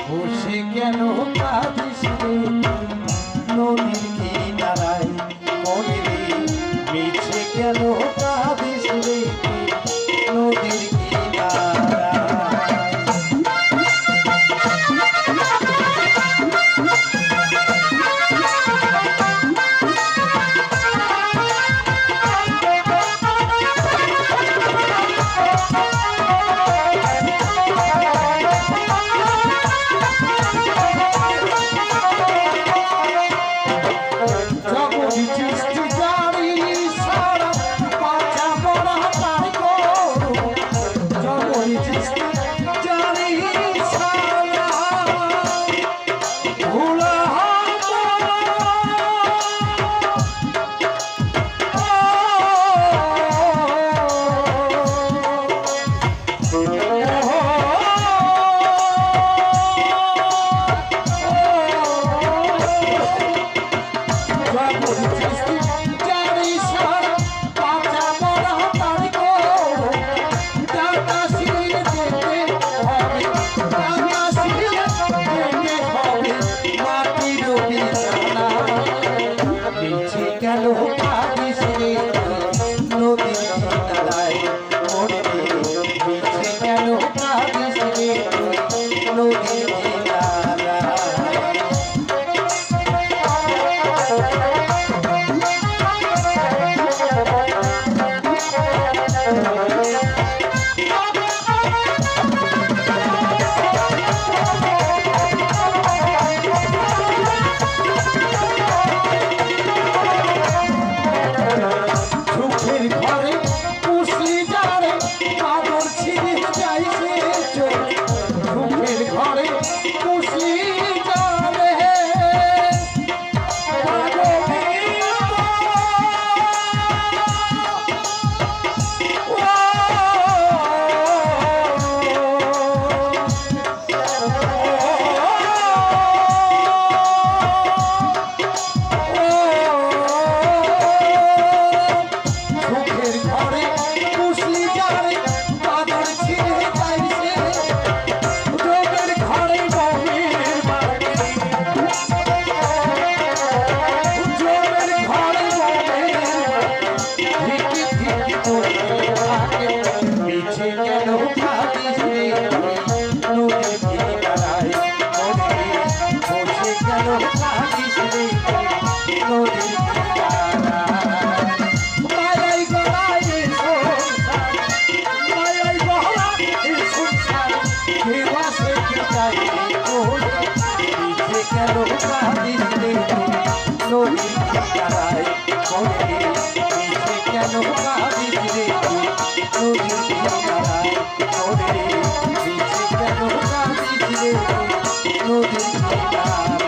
বসে কেন কাঁদিস রে নদীর কিনারায় মনে রে মিছে কেন কাঁদিস রে নদীর কিনারায় কেন কাঁদিস রে নদীর কিনারায় মনে রে মিছে কেন কাঁদিস রে নদীর কিনারায় কেন কাঁদিস রে নদীর কিনারায় মনে মিছে কেন কাঁদিস রে নদীর কিনারায় মনে মিছে কেন কাঁদিস রে নদীর কিনারায়